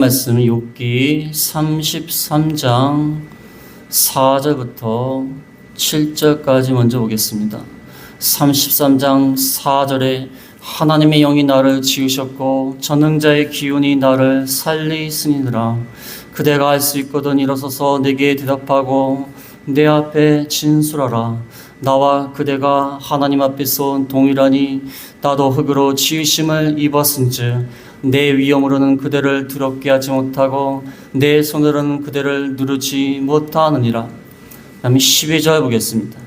말씀 욥기 33장 4절부터 7절까지 먼저 보겠습니다. 33장 4절에 하나님의 영이 나를 지으셨고 전능자의 기운이 나를 살리시니라. 그대가 할 수 있거든 일어서서 내게 대답하고 내 앞에 진술하라. 나와 그대가 하나님 앞에서 동일하니 나도 흙으로 지으심을 입었은즉 내 위엄으로는 그대를 두렵게 하지 못하고 내 손으로는 그대를 누르지 못하느니라. 다음에 12절 보겠습니다.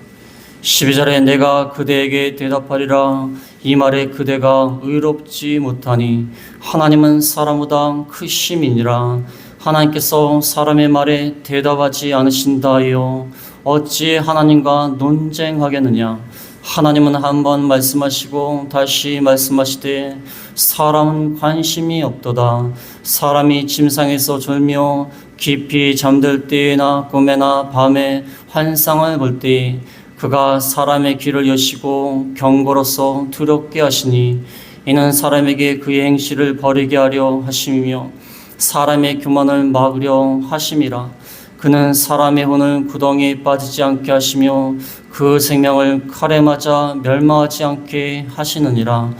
12절에 내가 그대에게 대답하리라. 이 말에 그대가 의롭지 못하니 하나님은 사람보다 크심이니라. 하나님께서 사람의 말에 대답하지 않으신다 하여 어찌 하나님과 논쟁하겠느냐. 하나님은 한 번 말씀하시고 다시 말씀하시되 사람은 관심이 없도다. 사람이 침상에서 졸며 깊이 잠들 때나 꿈에나 밤에 환상을 볼 때 그가 사람의 귀를 여시고 경고로서 두렵게 하시니 이는 사람에게 그의 행실을 버리게 하려 하심이며 사람의 교만을 막으려 하심이라. 그는 사람의 혼을 구덩이에 빠지지 않게 하시며 그 생명을 칼에 맞아 멸망하지 않게 하시느니라.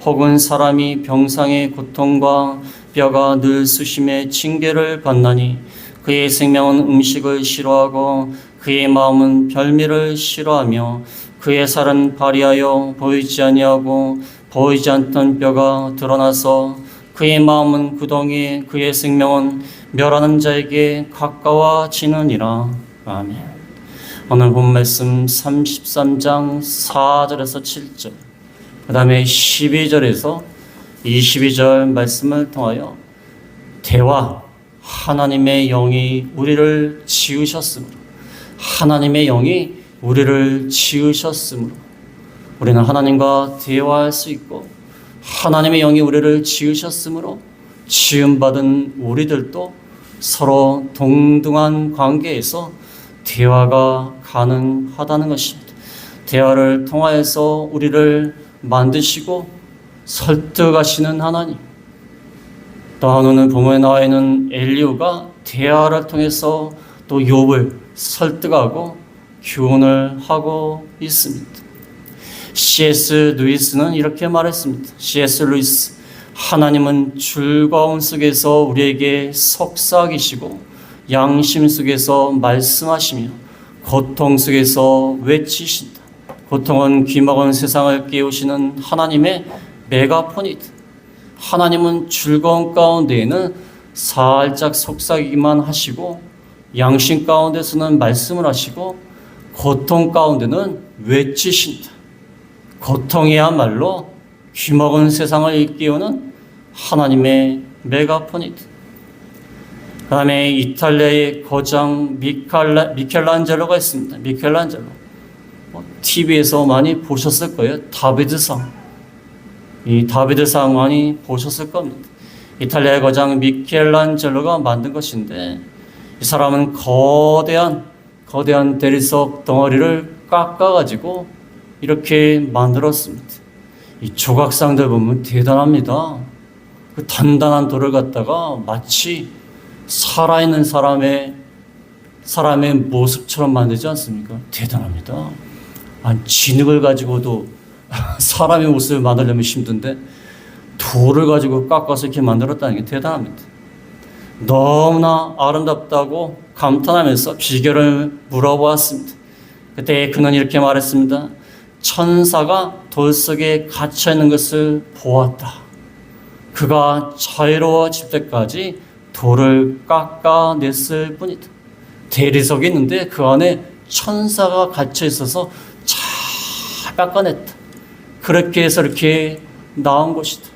혹은 사람이 병상의 고통과 뼈가 늘 수심의 징계를 받나니 그의 생명은 음식을 싫어하고 그의 마음은 별미를 싫어하며 그의 살은 발이하여 보이지 아니하고 보이지 않던 뼈가 드러나서 그의 마음은 구덩이에 그의 생명은 멸하는 자에게 가까워지느니라. 아멘. 오늘 본 말씀 33장 4절에서 7절, 그 다음에 12절에서 22절 말씀을 통하여 대화, 하나님의 영이 우리를 지으셨으므로, 하나님의 영이 우리를 지으셨으므로 우리는 하나님과 대화할 수 있고, 하나님의 영이 우리를 지으셨으므로 지음받은 우리들도 서로 동등한 관계에서 대화가 가능하다는 것입니다. 대화를 통하여서 우리를 만드시고 설득하시는 하나님. 또한 오늘 본문에 나와 있는 엘리후가 대화를 통해서 또 욥을 설득하고 교훈을 하고 있습니다. C.S. 루이스는 이렇게 말했습니다. C.S. 루이스, 하나님은 즐거움 속에서 우리에게 속삭이시고 양심 속에서 말씀하시며 고통 속에서 외치신다. 고통은 귀먹은 세상을 깨우시는 하나님의 메가폰이다. 하나님은 즐거움 가운데에는 살짝 속삭이기만 하시고 양심 가운데서는 말씀을 하시고 고통 가운데는 외치신다. 고통이야말로 귀먹은 세상을 깨우는 하나님의 메가폰이다. 그 다음에 이탈리아의 거장 미켈란젤로가 있습니다. 미켈란젤로. TV에서 많이 보셨을 거예요. 다비드상. 이 다비드상 많이 보셨을 겁니다. 이탈리아의 거장 미켈란젤로가 만든 것인데 이 사람은 거대한 대리석 덩어리를 깎아가지고 이렇게 만들었습니다. 이 조각상들 보면 대단합니다. 그 단단한 돌을 갖다가 마치 살아있는 사람의 모습처럼 만들지 않습니까? 대단합니다. 진흙을 가지고도 사람의 모습을 만들려면 힘든데 돌을 가지고 깎아서 이렇게 만들었다는 게 대단합니다. 너무나 아름답다고 감탄하면서 비결을 물어보았습니다. 그때 그는 이렇게 말했습니다. 천사가 돌 속에 갇혀 있는 것을 보았다. 그가 자유로워질 때까지 돌을 깎아냈을 뿐이다. 대리석이 있는데 그 안에 천사가 갇혀 있어서 잘 깎아냈다. 그렇게 해서 이렇게 나온 것이다.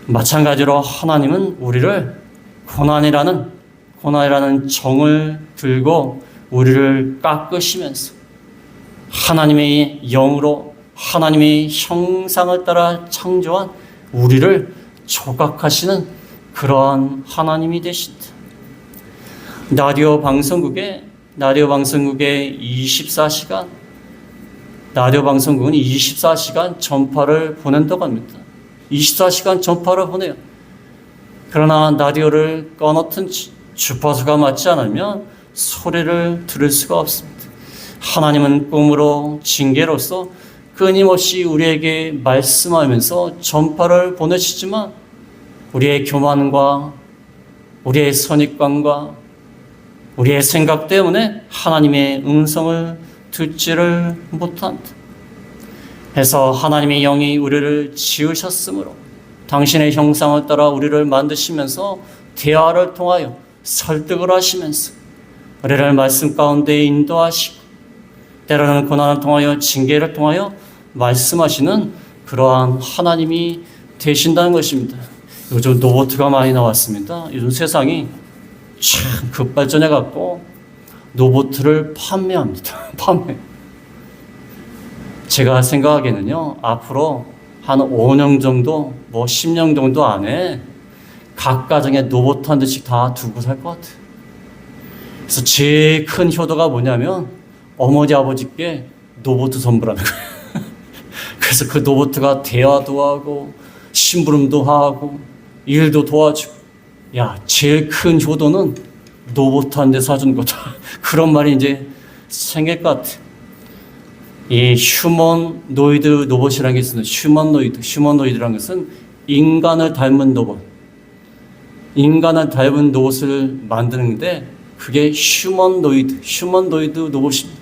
마찬가지로 하나님은 우리를 고난이라는 정을 들고 우리를 깎으시면서 하나님의 영으로 하나님의 형상을 따라 창조한 우리를 조각하시는 그러한 하나님이 되신다. 라디오 방송국의 24시간, 라디오 방송국은 24시간 전파를 보낸다고 합니다. 24시간 전파를 보내요. 그러나 라디오를 꺼놓든 주파수가 맞지 않으면 소리를 들을 수가 없습니다. 하나님은 꿈으로 징계로서 끊임없이 우리에게 말씀하면서 전파를 보내시지만 우리의 교만과 우리의 선입관과 우리의 생각 때문에 하나님의 음성을 듣지를 못한다. 해서 하나님의 영이 우리를 지으셨으므로 당신의 형상을 따라 우리를 만드시면서 대화를 통하여 설득을 하시면서 우리를 말씀 가운데 인도하시고 때로는 고난을 통하여 징계를 통하여 말씀하시는 그러한 하나님이 되신다는 것입니다. 요즘 로봇가 많이 나왔습니다. 요즘 세상이 참 급발전해 갖고 로봇을 판매합니다. 판매. 제가 생각하기에는요, 앞으로 한 5년 정도, 10년 정도 안에 각 가정에 로봇 한 대씩 다 두고 살 것 같아요. 그래서 제일 큰 효도가 뭐냐면 어머니 아버지께 로봇 선물하는 거예요. 그래서 그 로봇가 대화도 하고 심부름도 하고 일도 도와주고, 야, 제일 큰 효도는 로봇 한 대 사준 거다. 그런 말이 이제 생길 것 같아요. 이 휴머노이드 로봇이라는 게 있습니다. 휴머노이드라는 것은 인간을 닮은 로봇. 인간을 닮은 로봇을 만드는데 그게 휴머노이드 로봇입니다.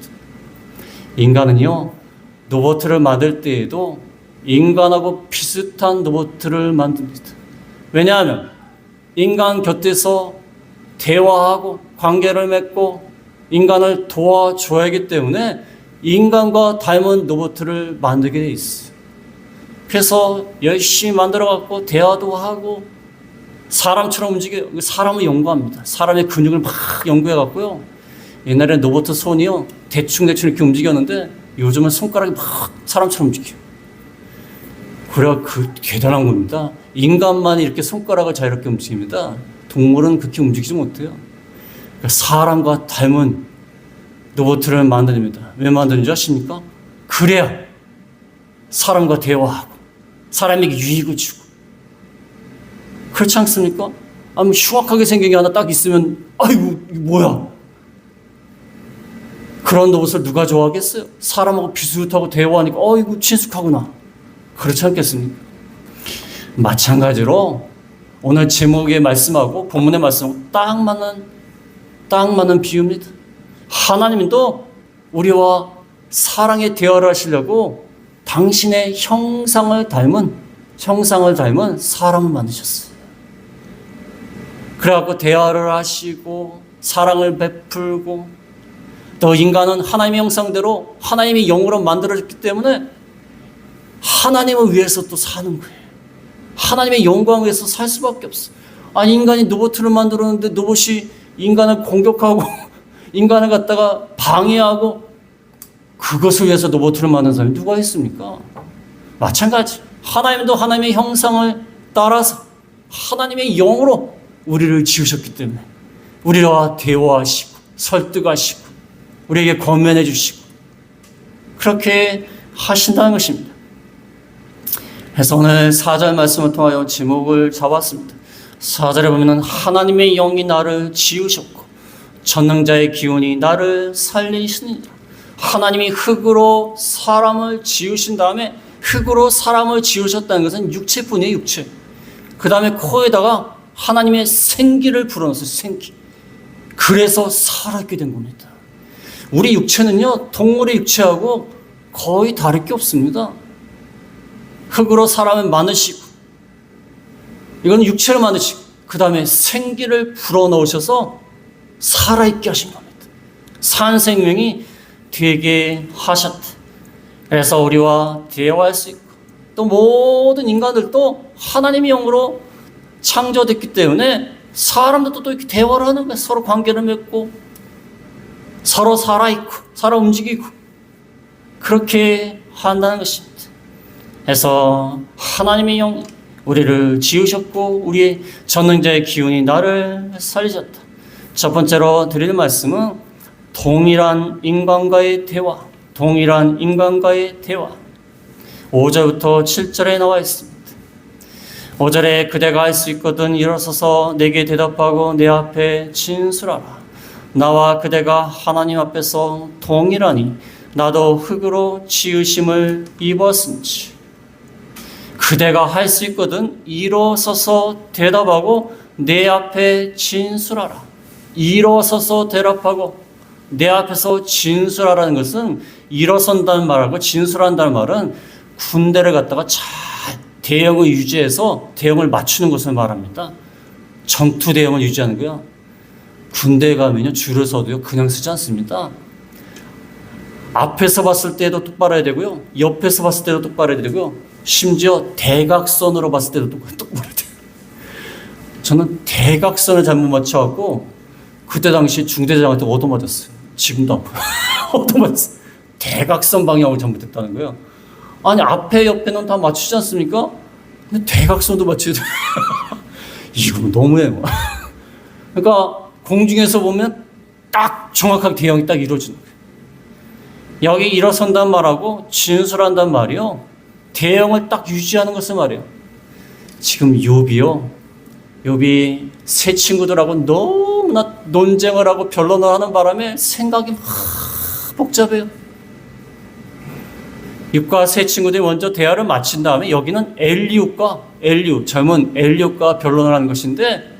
인간은요, 로봇을 만들 때에도 인간하고 비슷한 로봇을 만듭니다. 왜냐하면 인간 곁에서 대화하고 관계를 맺고 인간을 도와줘야 하기 때문에 인간과 닮은 로봇을 만들게 돼 있어요. 그래서 열심히 만들어갖고 대화도 하고 사람처럼 사람을 연구합니다. 사람의 근육을 막 연구해갖고요. 옛날에 로봇 손이요, 대충 이렇게 움직였는데 요즘은 손가락이 막 사람처럼 움직여요. 그래, 대단한 겁니다. 인간만 이렇게 손가락을 자유롭게 움직입니다. 동물은 그렇게 움직이지 못해요. 그러니까 사람과 닮은 로봇을 만듭니다. 왜 만드는지 아십니까? 그래야 사람과 대화하고 사람에게 유익을 주고. 그렇지 않습니까? 아니, 흉악하게 생긴 게 하나 딱 있으면 아이고 이거 뭐야. 그런 로봇을 누가 좋아하겠어요? 사람하고 비슷하고 대화하니까 이거 친숙하구나. 그렇지 않겠습니까? 마찬가지로 오늘 제목의 말씀하고 본문의 말씀하고 딱 맞는 비유입니다. 하나님도 우리와 사랑의 대화를 하시려고 당신의 형상을 닮은 사람을 만드셨어요. 그래갖고 대화를 하시고 사랑을 베풀고, 또 인간은 하나님의 형상대로 하나님의 영으로 만들어졌기 때문에 하나님을 위해서 또 사는 거예요. 하나님의 영광을 위해서 살 수밖에 없어. 아니, 인간이 로봇을 만들었는데 로봇이 인간을 공격하고 인간을 갖다가 방해하고 그것을 위해서 로봇을 만든 사람이 누가 있습니까? 마찬가지. 하나님도 하나님의 형상을 따라서 하나님의 영으로 우리를 지으셨기 때문에 우리와 대화하시고 설득하시고 우리에게 권면해 주시고 그렇게 하신다는 것입니다. 그래서 오늘 4절 말씀을 통하여 제목을 잡았습니다. 4절에 보면 하나님의 영이 나를 지으셨고 전능자의 기운이 나를 살리시니라. 하나님이 흙으로 사람을 지으신 다음에 흙으로 사람을 지으셨다는 것은 육체뿐이에요. 육체. 그 다음에 코에다가 하나님의 생기를 불어넣었어요. 생기. 그래서 살아있게 된 겁니다. 우리 육체는요, 동물의 육체하고 거의 다를 게 없습니다. 흙으로 사람을 만드시고, 이건 육체를 만드시고, 그 다음에 생기를 불어넣으셔서 살아있게 하신 겁니다. 산 생명이 되게 하셨다. 그래서 우리와 대화할 수 있고, 또 모든 인간들도 하나님의 영으로 창조됐기 때문에 사람들도 또 이렇게 대화를 하는 거예요. 서로 관계를 맺고, 서로 살아있고, 살아 움직이고, 그렇게 한다는 것입니다. 그래서 하나님의 영이 우리를 지으셨고, 우리의 전능자의 기운이 나를 살리셨다. 첫 번째로 드릴 말씀은 동일한 인간과의 대화. 5절부터 7절에 나와 있습니다. 5절에 그대가 할 수 있거든 일어서서 내게 대답하고 내 앞에 진술하라. 나와 그대가 하나님 앞에서 동일하니 나도 흙으로 지으심을 입었은지. 그대가 할 수 있거든 일어서서 대답하고 내 앞에 진술하라. 일어서서 대답하고 내 앞에서 진술하라는 것은 일어선다는 말하고 진술한다는 말은 군대를 갖다가 잘 대형을 유지해서 대형을 맞추는 것을 말합니다. 전투 대형을 유지하는 거야. 군대에 가면요 줄을 서도요 그냥 서지 않습니다. 앞에서 봤을 때도 똑바로 해야 되고요, 옆에서 봤을 때도 똑바로 해야 되고요, 심지어 대각선으로 봤을 때도 똑바로 해야 돼요. 저는 대각선을 잘못 맞춰갖고 그때 당시 중대장한테 얻어맞았어요. 지금도 아파요. 얻어맞았어요. 대각선 방향을 잘못했다는 거예요. 아니 앞에 옆에는 다 맞추지 않습니까? 근데 대각선도 맞춰야 돼요. 이거 너무해요. 그러니까 공중에서 보면 딱 정확하게 대형이 딱 이루어지는 거예요. 여기 일어선단 말하고 진술한단 말이요, 대형을 딱 유지하는 것을 말이에요. 지금 욥이 새 친구들하고 너무나 논쟁을 하고 변론을 하는 바람에 생각이 막 복잡해요. 욥과 새 친구들이 먼저 대화를 마친 다음에 여기는 젊은 엘리웁과 변론을 하는 것인데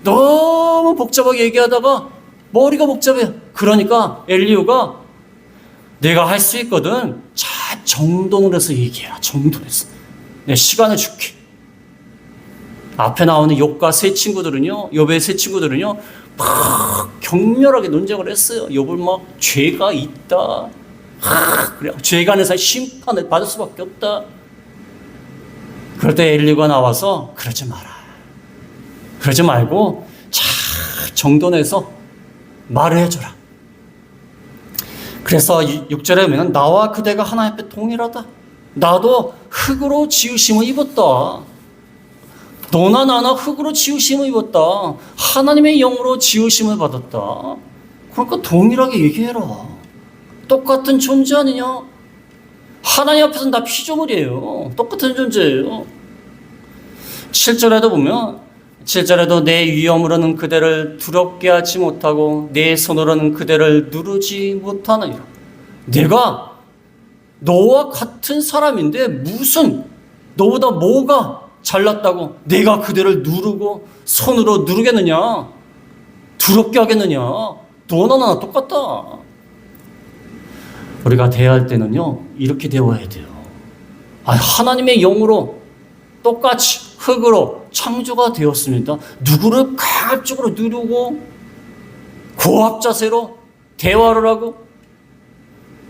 너무 복잡하게 얘기하다가 머리가 복잡해요. 그러니까 엘리후가 내가 할 수 있거든 잘 정돈을 해서 얘기해라. 정돈해서 내 시간을 줄게. 앞에 나오는 욥과 세 친구들은요, 욥의 세 친구들은요 막 격렬하게 논쟁을 했어요. 욥을 막 죄가 있다, 그래 죄가 있는 사람 심판을 받을 수밖에 없다. 그럴 때 엘리후가 나와서 그러지 마라, 그러지 말고 잘 정돈해서 말을 해줘라. 그래서 6절에 보면 나와 그대가 하나님 앞에 동일하다. 나도 흙으로 지으심을 입었다. 너나 나나 흙으로 지으심을 입었다. 하나님의 영으로 지으심을 받았다. 그러니까 동일하게 얘기해라. 똑같은 존재 아니냐? 하나님 앞에서는 다 피조물이에요. 똑같은 존재예요. 7절에도 보면 7절에도 내 위엄으로는 그대를 두렵게 하지 못하고 내 손으로는 그대를 누르지 못하느니라. 내가 너와 같은 사람인데 무슨 너보다 뭐가 잘났다고 내가 그대를 누르고 손으로 누르겠느냐? 두렵게 하겠느냐? 너나 나나 똑같다. 우리가 대화할 때는요 이렇게 대화해야 돼요. 하나님의 영으로 똑같이 흙으로 창조가 되었습니다. 누구를 가급적으로 누르고 고압 자세로 대화를 하고,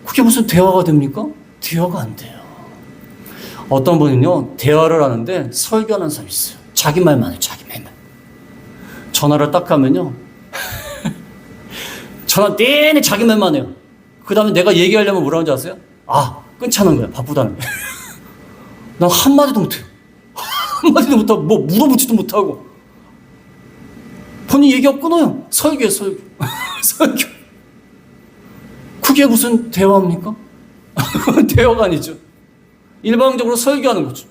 그게 무슨 대화가 됩니까? 대화가 안 돼요. 어떤 분은요 대화를 하는데 설교하는 사람이 있어요. 자기 말만 해요. 자기 말만. 전화를 딱 하면요 전화 내내 자기 말만 해요. 그 다음에 내가 얘기하려면 뭐라고 하는지 아세요? 끊자는 거야. 바쁘다는 거야. 난 한마디도 못해요. 한마디도 못하고 뭐 물어보지도 못하고 본인 얘기하고 끊어요. 설교. 설교. 그게 무슨 대화입니까? 대화가 아니죠. 일방적으로 설교하는 거죠.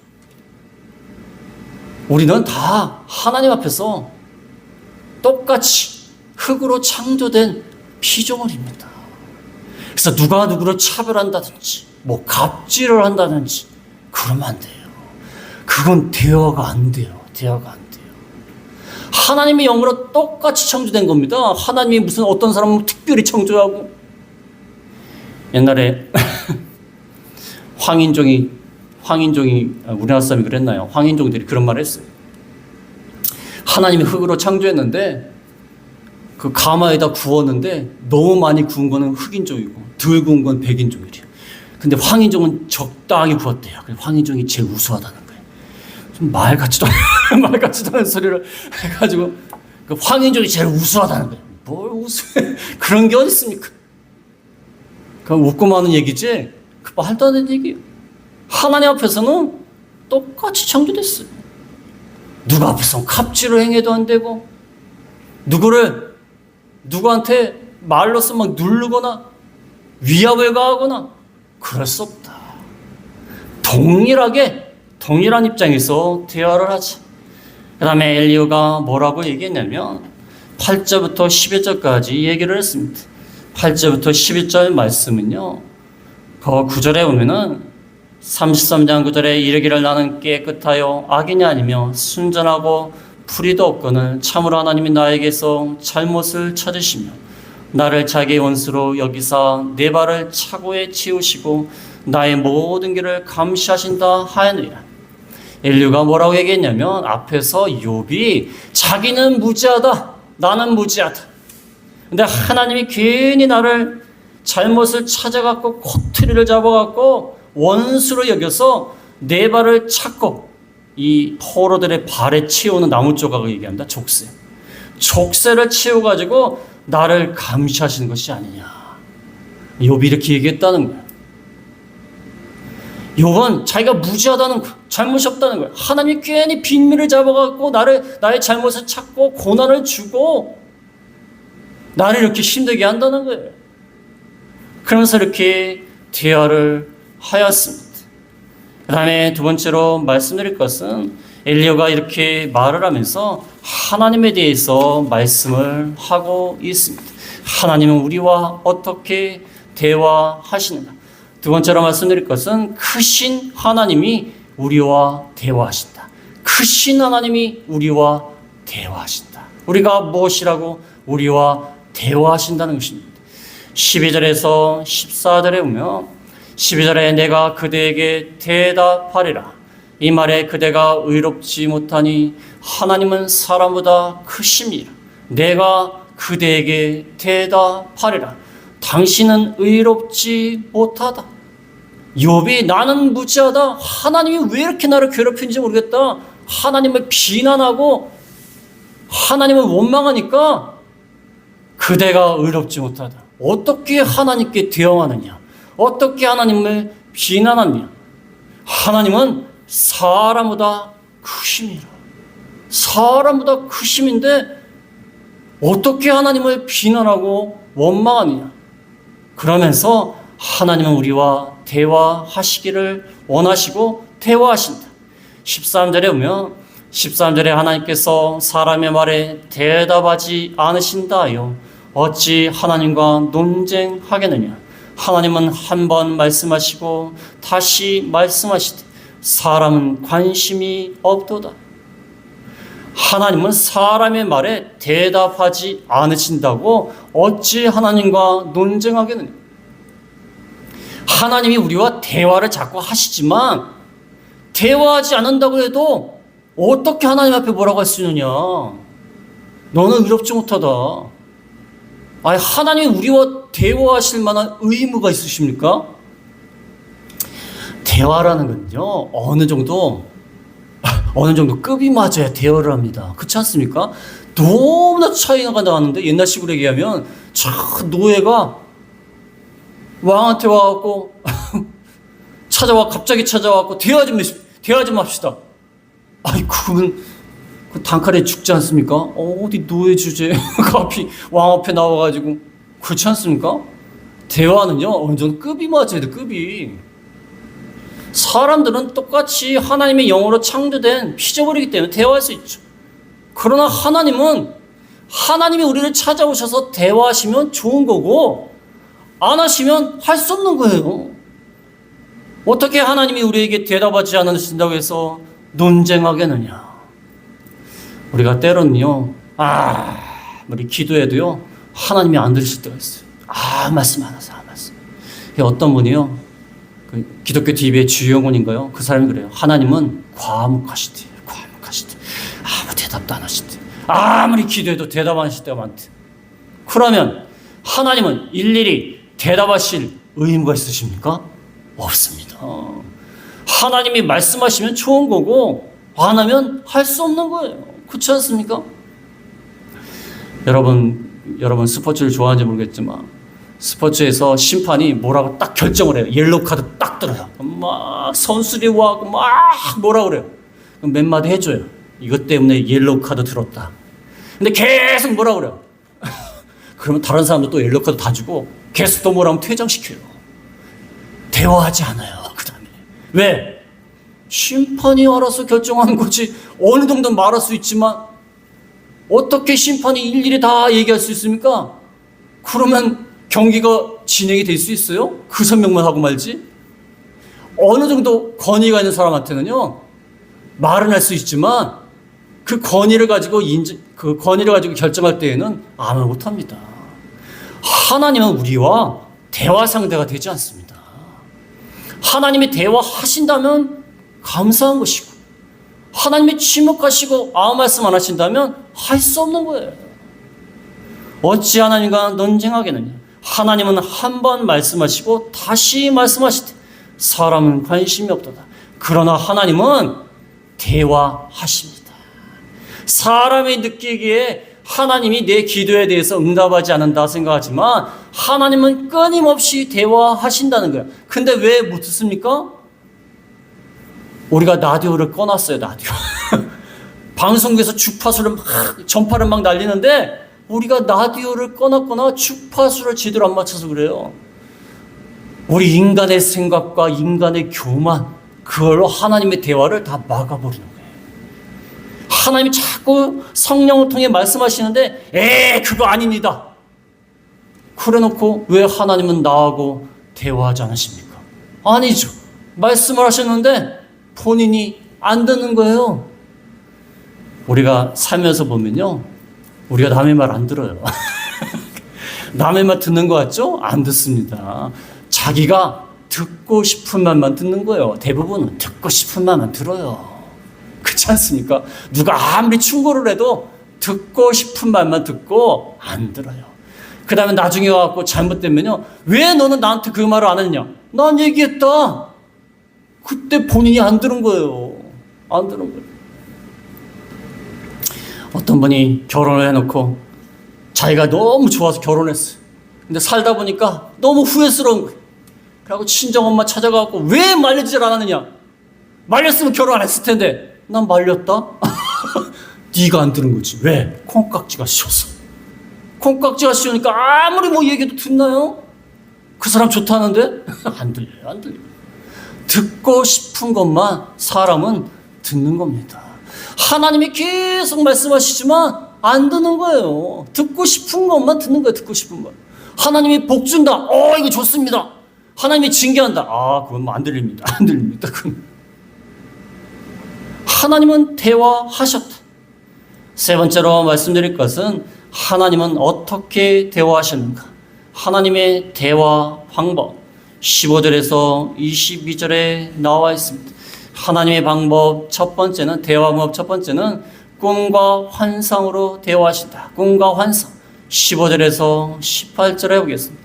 우리는 다 하나님 앞에서 똑같이 흙으로 창조된 피조물입니다. 그래서 누가 누구를 차별한다든지 뭐 갑질을 한다든지 그러면 안 돼요. 그건 대화가 안 돼요. 대화가 안 돼요. 하나님의 영으로 똑같이 창조된 겁니다. 하나님이 무슨 어떤 사람은 특별히 창조하고. 옛날에 황인종이 우리나라 사람이 그랬나요? 황인종들이 그런 말을 했어요. 하나님이 흙으로 창조했는데 그 가마에다 구웠는데 너무 많이 구운 거는 흑인종이고 덜 구운 건 백인종이래요. 근데 황인종은 적당히 구웠대요. 황인종이 제일 우수하다는 거예요. 좀 말 같지도 않은 소리를 해가지고 그 황인종이 제일 우수하다는 거예요. 뭘 우수해? 그런 게 어디 있습니까? 그럼 웃고만 하는 얘기지 그 말도 안 되는 얘기예요. 하나님 앞에서는 똑같이 창조됐어요. 누가 앞에서 갑질을 행해도 안 되고 누구한테 말로서 막 누르거나 위압을 가하거나 그럴 수 없다. 동일한 입장에서 대화를 하자. 그 다음에 엘리후가 뭐라고 얘기했냐면 8절부터 11절까지 얘기를 했습니다. 8절부터 11절 말씀은요, 그 9절에 보면은 33장 9절에 이르기를 나는 깨끗하여 악인이 아니며 순전하고 불의도 없거늘 참으로 하나님이 나에게서 잘못을 찾으시며 나를 자기의 원수로 여기사 내 발을 차고에 치우시고 나의 모든 길을 감시하신다 하였느니라. 엘리후가 뭐라고 얘기했냐면 앞에서 욥이 자기는 무지하다, 나는 무지하다. 근데 하나님이 괜히 나를 잘못을 찾아갖고 코트리를 잡아갖고 원수로 여겨서 내 발을 찾고 이 포로들의 발에 치우는 나무 조각을 얘기합니다. 족쇄. 족쇄를 치워가지고 나를 감시하시는 것이 아니냐. 욥이 이렇게 얘기했다는 거예요. 욥은 자기가 무지하다는 거예요. 잘못이 없다는 거예요. 하나님이 괜히 빈미를 잡아갖고 나의 잘못을 찾고 고난을 주고 나를 이렇게 힘들게 한다는 거예요. 그러면서 이렇게 대화를 하였습니다. 그 다음에 두 번째로 말씀드릴 것은 엘리야가 이렇게 말을 하면서 하나님에 대해서 말씀을 하고 있습니다. 하나님은 우리와 어떻게 대화하시는가. 두 번째로 말씀드릴 것은 크신 하나님이 우리와 대화하신다. 크신 하나님이 우리와 대화하신다. 우리가 무엇이라고 우리와 대화하신다는 것입니다. 12절에서 14절에 보면 12절에 내가 그대에게 대답하리라. 이 말에 그대가 의롭지 못하니 하나님은 사람보다 크심이라. 내가 그대에게 대답하리라. 당신은 의롭지 못하다. 욥이 나는 무지하다. 하나님이 왜 이렇게 나를 괴롭히는지 모르겠다. 하나님을 비난하고 하나님을 원망하니까 그대가 의롭지 못하다. 어떻게 하나님께 대응하느냐? 어떻게 하나님을 비난하느냐? 하나님은 사람보다 크심이라. 사람보다 크심인데 어떻게 하나님을 비난하고 원망하느냐? 그러면서 하나님은 우리와 대화하시기를 원하시고 대화하신다. 13절에 보면 13절에 하나님께서 사람의 말에 대답하지 않으신다 하여 어찌 하나님과 논쟁하겠느냐. 하나님은 한 번 말씀하시고 다시 말씀하시되 사람은 관심이 없도다. 하나님은 사람의 말에 대답하지 않으신다고 어찌 하나님과 논쟁하겠느냐. 하나님이 우리와 대화를 자꾸 하시지만 대화하지 않는다고 해도 어떻게 하나님 앞에 뭐라고 할 수 있느냐. 너는 의롭지 못하다. 아니, 하나님이 우리와 대화하실 만한 의무가 있으십니까? 대화라는 건요, 어느 정도 급이 맞아야 대화를 합니다. 그렇지 않습니까? 너무나 차이가 나는데 옛날식으로 얘기하면 노예가 왕한테 와갖고 갑자기 찾아와갖고 대화 좀 합시다. 아이, 그건 단칼에 죽지 않습니까? 어디 노예 주제 왕 앞에 나와가지고. 그렇지 않습니까? 대화는요, 어느 정도 급이 맞아야 돼, 급이. 사람들은 똑같이 하나님의 영으로 창조된 피조물이기 때문에 대화할 수 있죠. 그러나 하나님이 우리를 찾아오셔서 대화하시면 좋은 거고 안 하시면 할 수 없는 거예요. 어떻게 하나님이 우리에게 대답하지 않으신다고 해서 논쟁하겠느냐. 우리가 때로는요, 우리 기도해도요, 하나님이 안 들으실 때가 있어요. 말씀 안 하세요, 말씀. 어떤 분이요, 기독교 TV의 주영훈인가요? 그 사람이 그래요. 하나님은 과묵하시대. 아무 대답도 안 하시대. 아무리 기도해도 대답 안 하실 때가 많대. 그러면 하나님은 일일이 대답하실 의무가 있으십니까? 없습니다. 하나님이 말씀하시면 좋은 거고 안 하면 할 수 없는 거예요. 그렇지 않습니까? 여러분 스포츠를 좋아하는지 모르겠지만 스포츠에서 심판이 뭐라고 딱 결정을 해요. 옐로우 카드 딱 들어요. 막 선수들이 와고 막 뭐라 그래요. 그럼 몇 마디 해줘요. 이것 때문에 옐로우 카드 들었다. 근데 계속 뭐라 그래요. 그러면 다른 사람도 또 옐로우 카드 다 주고 계속 또 뭐라면 퇴장시켜요. 대화하지 않아요. 그 다음에 왜? 심판이 알아서 결정하는 거지. 어느 정도 말할 수 있지만 어떻게 심판이 일일이 다 얘기할 수 있습니까? 그러면 경기가 진행이 될 수 있어요? 그 설명만 하고 말지. 어느 정도 권위가 있는 사람한테는요, 말은 할 수 있지만 그 권위를 가지고 결정할 때에는 아무 못합니다. 하나님은 우리와 대화 상대가 되지 않습니다. 하나님이 대화하신다면 감사한 것이고, 하나님이 침묵하시고 아무 말씀 안 하신다면 할 수 없는 거예요. 어찌 하나님과 논쟁하겠느냐. 하나님은 한 번 말씀하시고 다시 말씀하시되 사람은 관심이 없도다. 그러나 하나님은 대화하십니다. 사람이 느끼기에 하나님이 내 기도에 대해서 응답하지 않는다 생각하지만 하나님은 끊임없이 대화하신다는 거예요. 근데 왜 못 듣습니까? 우리가 라디오를 꺼놨어요. 라디오. 방송국에서 주파수를 막 전파를 막 날리는데 우리가 라디오를 꺼놨거나 주파수를 제대로 안 맞춰서 그래요. 우리 인간의 생각과 인간의 교만, 그걸로 하나님의 대화를 다 막아버리는 거예요. 하나님이 자꾸 성령을 통해 말씀하시는데 그거 아닙니다. 그래놓고 왜 하나님은 나하고 대화하지 않으십니까? 아니죠. 말씀을 하셨는데 본인이 안 듣는 거예요. 우리가 살면서 보면요, 우리가 남의 말 안 들어요. 남의 말 듣는 거 같죠? 안 듣습니다. 자기가 듣고 싶은 말만 듣는 거예요. 대부분은 듣고 싶은 말만 들어요. 그렇지 않습니까? 누가 아무리 충고를 해도 듣고 싶은 말만 듣고 안 들어요. 그 다음에 나중에 와서 잘못되면요, 왜 너는 나한테 그 말을 안 했냐? 난 얘기했다. 그때 본인이 안 들은 거예요. 안 들은 거예요. 어떤 분이 결혼을 해놓고 자기가 너무 좋아서 결혼했어요. 근데 살다 보니까 너무 후회스러운 거예요. 그래갖고 친정엄마 찾아가고 왜 말려주질 않았느냐? 말렸으면 결혼 안 했을 텐데. 난 말렸다? 네가 안 들은 거지. 왜? 콩깍지가 씌워서. 콩깍지가 씌우니까 아무리 뭐 얘기도 듣나요? 그 사람 좋다는데? 안 들려요. 안 들려요. 듣고 싶은 것만 사람은 듣는 겁니다. 하나님이 계속 말씀하시지만 안 듣는 거예요. 듣고 싶은 것만 듣는 거예요. 듣고 싶은 것. 하나님이 복 준다. 이거 좋습니다. 하나님이 징계한다. 그건 뭐 안 들립니다. 안 들립니다. 하나님은 대화하셨다. 세 번째로 말씀드릴 것은 하나님은 어떻게 대화하셨는가. 하나님의 대화 방법 15절에서 22절에 나와 있습니다. 하나님의 방법 첫 번째는, 대화 방법 첫 번째는 꿈과 환상으로 대화하신다. 꿈과 환상 15절에서 18절에 보겠습니다.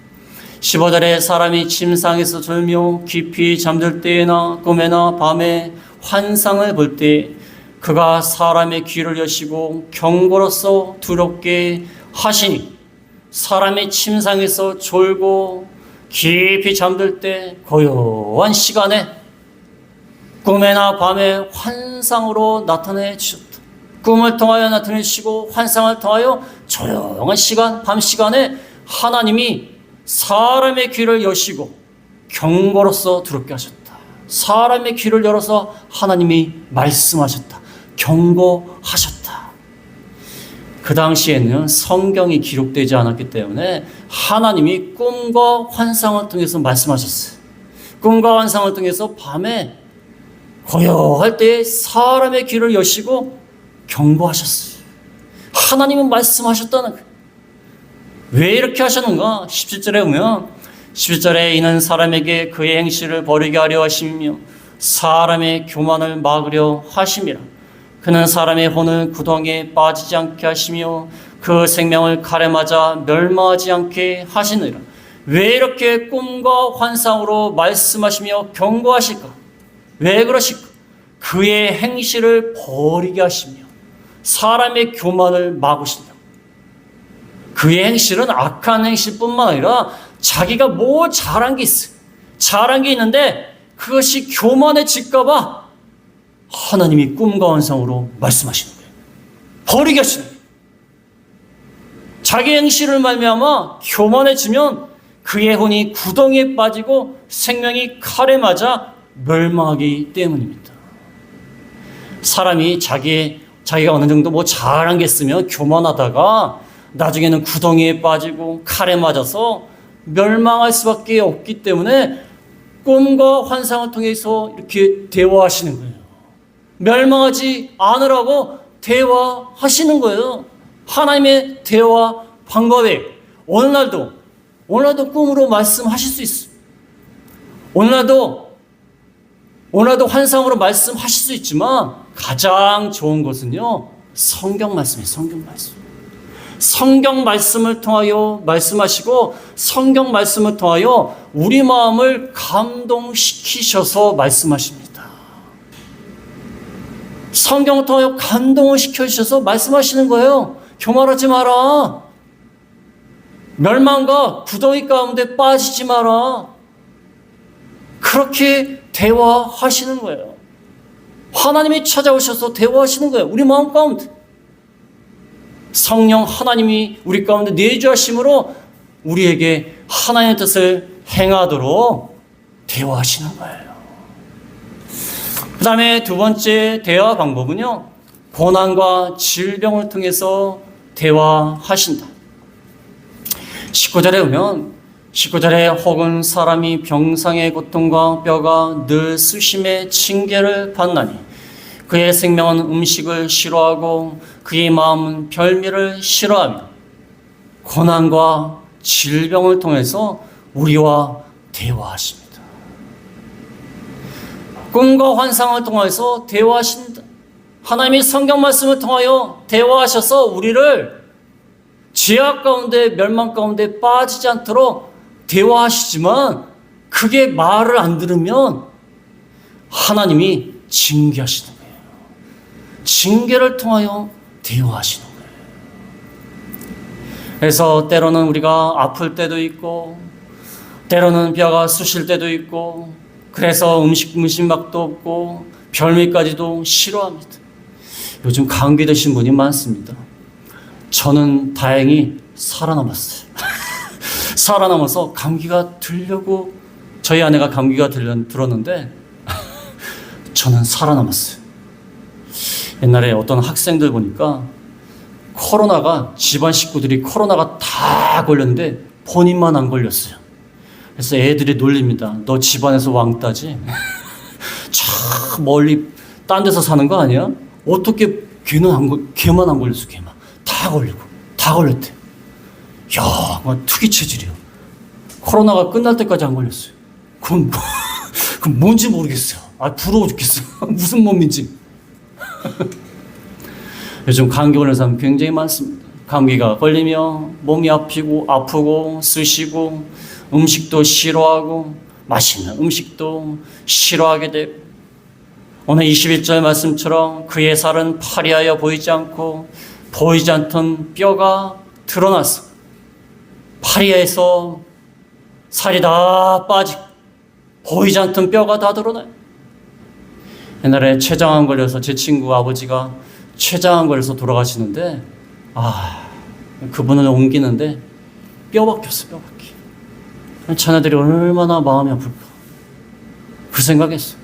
15절에 사람이 침상에서 졸며 깊이 잠들 때나 꿈에나 밤에 환상을 볼 때 그가 사람의 귀를 여시고 경고로서 두렵게 하시니, 사람이 침상에서 졸고 깊이 잠들 때 고요한 시간에 꿈에나 밤에 환상으로 나타내 주셨다. 꿈을 통하여 나타내 주시고 환상을 통하여 조용한 시간, 밤 시간에 하나님이 사람의 귀를 여시고 경고로서 두렵게 하셨다. 사람의 귀를 열어서 하나님이 말씀하셨다. 경고하셨다. 그 당시에는 성경이 기록되지 않았기 때문에 하나님이 꿈과 환상을 통해서 말씀하셨어요. 꿈과 환상을 통해서 밤에 고요할 때에 사람의 귀를 여시고 경고하셨어요. 하나님은 말씀하셨다는 거예요. 왜 이렇게 하셨는가? 17절에 보면 17절에 이는 사람에게 그의 행실을 버리게 하려 하시며 사람의 교만을 막으려 하심이라. 그는 사람의 혼을 구덩이에 빠지지 않게 하시며 그 생명을 칼에 맞아 멸망하지 않게 하시느니라. 왜 이렇게 꿈과 환상으로 말씀하시며 경고하실까? 왜 그러실까? 그의 행실을 버리게 하시며 사람의 교만을 막으신다. 그의 행실은 악한 행실뿐만 아니라 자기가 뭐 잘한 게 있어요. 잘한 게 있는데 그것이 교만해질까 봐 하나님이 꿈과 환상으로 말씀하시는 거예요. 버리게 하시는 거예요. 자기 행실을 말미암아 교만해지면 그의 혼이 구덩이에 빠지고 생명이 칼에 맞아 멸망하기 때문입니다. 사람이 자기가 어느 정도 뭐 잘한 게 있으면 교만하다가 나중에는 구덩이에 빠지고 칼에 맞아서 멸망할 수밖에 없기 때문에 꿈과 환상을 통해서 이렇게 대화하시는 거예요. 멸망하지 않으라고 대화하시는 거예요. 하나님의 대화 방법에 오늘날도 꿈으로 말씀하실 수 있어요. 오늘날도 환상으로 말씀하실 수 있지만 가장 좋은 것은요, 성경 말씀이에요. 성경 말씀. 성경 말씀을 통하여 말씀하시고 성경 말씀을 통하여 우리 마음을 감동시키셔서 말씀하십니다. 성경을 통하여 감동을 시켜주셔서 말씀하시는 거예요. 교만하지 마라. 멸망과 구덩이 가운데 빠지지 마라. 그렇게 대화하시는 거예요. 하나님이 찾아오셔서 대화하시는 거예요. 우리 마음 가운데. 성령 하나님이 우리 가운데 내주하심으로 우리에게 하나님의 뜻을 행하도록 대화하시는 거예요. 그 다음에 두 번째 대화 방법은요, 고난과 질병을 통해서 대화하신다. 19절에 보면 19절에 혹은 사람이 병상의 고통과 뼈가 늘 수심의 징계를 받나니 그의 생명은 음식을 싫어하고 그의 마음은 별미를 싫어하며 고난과 질병을 통해서 우리와 대화하십니다. 꿈과 환상을 통해서 대화하신다. 하나님이 성경 말씀을 통하여 대화하셔서 우리를 죄악 가운데 멸망 가운데 빠지지 않도록 대화하시지만 그게 말을 안 들으면 하나님이 징계하시는 거예요. 징계를 통하여 대화하시는 거예요. 그래서 때로는 우리가 아플 때도 있고 때로는 뼈가 쑤실 때도 있고 그래서 음식맛도 없고 별미까지도 싫어합니다. 요즘 감기 드신 분이 많습니다. 저는 다행히 살아남았어요. 살아남아서 감기가 들려고 저희 아내가 감기가 들었는데 저는 살아남았어요. 옛날에 어떤 학생들 보니까 집안 식구들이 코로나가 다 걸렸는데 본인만 안 걸렸어요. 그래서 애들이 놀립니다. 너 집안에서 왕따지? 저 멀리 딴 데서 사는 거 아니야? 어떻게 걔만 안 걸렸어, 걔만. 다 걸렸대. 야, 특이 체질이야. 코로나가 끝날 때까지 안 걸렸어요. 그럼 뭔지 모르겠어요. 부러워 죽겠어. 무슨 몸인지. 요즘 감기 걸리는 사람 굉장히 많습니다. 감기가 걸리며 몸이 아프고 쑤시고 음식도 싫어하고 맛있는 음식도 싫어하게 되고 오늘 21절 말씀처럼 그의 살은 파리하여 보이지 않고 보이지 않던 뼈가 드러났어. 파리에서 살이 다 빠지고 보이지 않던 뼈가 다 드러나요. 옛날에 췌장암 걸려서 제 친구 아버지가 췌장암 걸려서 돌아가시는데 그분을 옮기는데 뼈밖에 없어. 자네들이 얼마나 마음이 아플까 그 생각했어.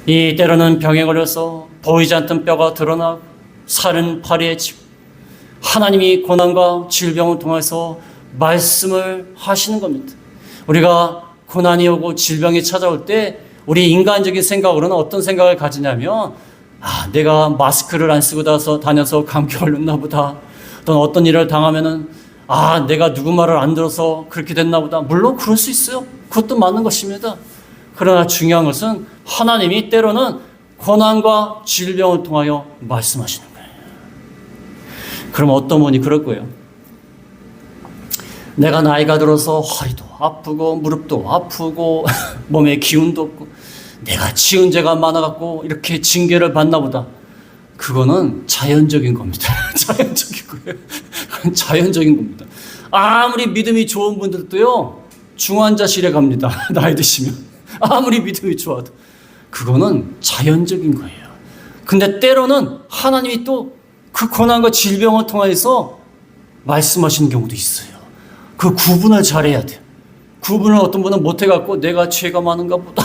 이 때로는 병에 걸려서 보이지 않던 뼈가 드러나고 살은 파리에 치고 하나님이 고난과 질병을 통해서 말씀을 하시는 겁니다. 우리가 고난이 오고 질병이 찾아올 때 우리 인간적인 생각으로는 어떤 생각을 가지냐면 내가 마스크를 안 쓰고 다녀서 감기 걸렸나 보다. 또는 어떤 일을 당하면은 내가 누구 말을 안 들어서 그렇게 됐나 보다. 물론 그럴 수 있어요. 그것도 맞는 것입니다. 그러나 중요한 것은 하나님이 때로는 고난과 질병을 통하여 말씀하시는 거예요. 그럼 어떤 분이 그럴 거예요. 내가 나이가 들어서 허리도 아프고 무릎도 아프고 몸에 기운도 없고 내가 지은 죄가 많아갖고 이렇게 징계를 받나 보다. 그거는 자연적인 겁니다. 자연적인 거예요. 그건 자연적인 겁니다. 아무리 믿음이 좋은 분들도요, 중환자실에 갑니다. 나이 드시면. 아무리 믿음이 좋아도. 그거는 자연적인 거예요. 근데 때로는 하나님이 또 그 고난과 질병을 통해서 말씀하시는 경우도 있어요. 그 구분을 잘해야 돼요. 구분을 어떤 분은 못해갖고 내가 죄가 많은가 보다.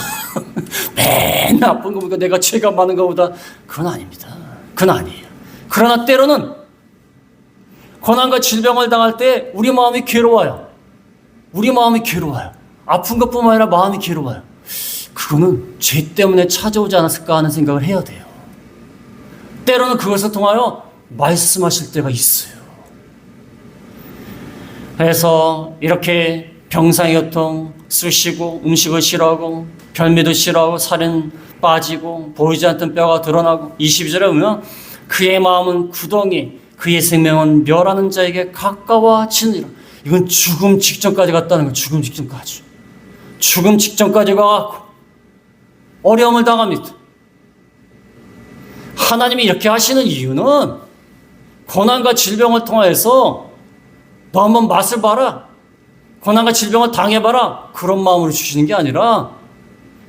맨 나쁜 거 보니까 내가 죄가 많은가 보다. 그건 아닙니다. 그건 아니에요. 그러나 때로는 고난과 질병을 당할 때 우리 마음이 괴로워요. 우리 마음이 괴로워요. 아픈 것뿐만 아니라 마음이 괴로워요. 그거는 죄 때문에 찾아오지 않았을까 하는 생각을 해야 돼요. 때로는 그것을 통하여 말씀하실 때가 있어요. 그래서 이렇게 병상의 고통, 쑤시고 음식을 싫어하고 별미도 싫어하고 살은 빠지고 보이지 않던 뼈가 드러나고 22절에 보면 그의 마음은 구덩이 그의 생명은 멸하는 자에게 가까워지느니라. 이건 죽음 직전까지 갔다는 거예요. 죽음 직전까지. 죽음 직전까지 가고 어려움을 당합니다. 하나님이 이렇게 하시는 이유는 고난과 질병을 통하여서 너 한번 맛을 봐라. 고난과 질병을 당해봐라. 그런 마음으로 주시는 게 아니라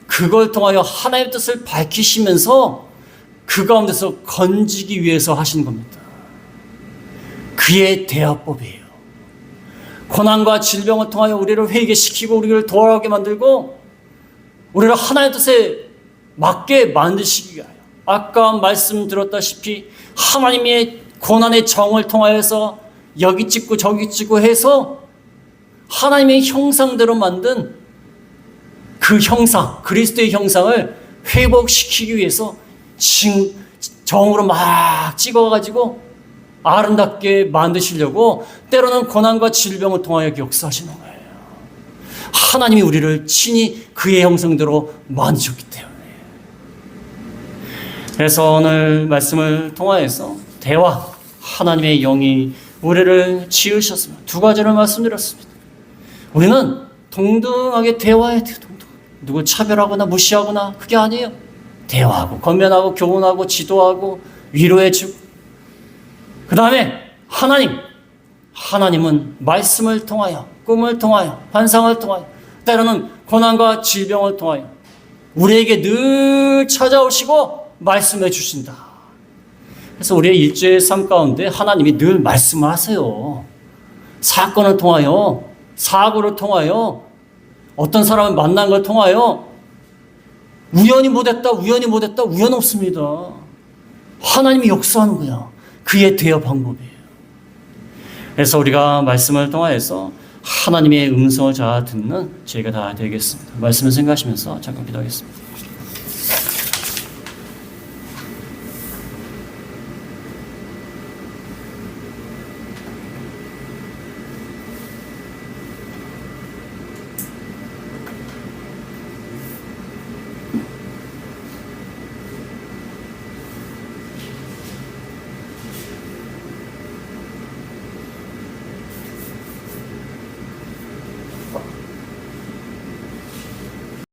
그걸 통하여 하나님의 뜻을 밝히시면서 그 가운데서 건지기 위해서 하시는 겁니다. 그의 대화법이에요. 고난과 질병을 통하여 우리를 회개시키고 우리를 돌아오게 만들고 우리를 하나님의 뜻에 맞게 만드시기 위하여 아까 말씀드렸다시피 하나님의 고난의 정을 통하여서 여기 찍고 저기 찍고 해서 하나님의 형상대로 만든 그 형상, 그리스도의 형상을 회복시키기 위해서 정으로 막 찍어가지고 아름답게 만드시려고 때로는 고난과 질병을 통하여 역사하시는 거예요. 하나님이 우리를 친히 그의 형상대로 만드셨기 때문에. 그래서 오늘 말씀을 통하여서 대화, 하나님의 영이 우리를 지으셨습니다. 두 가지를 말씀드렸습니다. 우리는 동등하게 대화해야 돼요. 누굴 차별하거나 무시하거나 그게 아니에요. 대화하고 권면하고 교훈하고 지도하고 위로해주고 그 다음에 하나님은 말씀을 통하여 꿈을 통하여 환상을 통하여 때로는 고난과 질병을 통하여 우리에게 늘 찾아오시고 말씀해 주신다. 그래서 우리의 일주의 삶 가운데 하나님이 늘 말씀을 하세요. 사건을 통하여 사고를 통하여 어떤 사람을 만난 걸 통하여 우연 없습니다. 하나님이 역사하는 거야. 그의 대화 방법이에요. 그래서 우리가 말씀을 통하여서 하나님의 음성을 잘 듣는 저희가 다 되겠습니다. 말씀을 생각하시면서 잠깐 기도하겠습니다.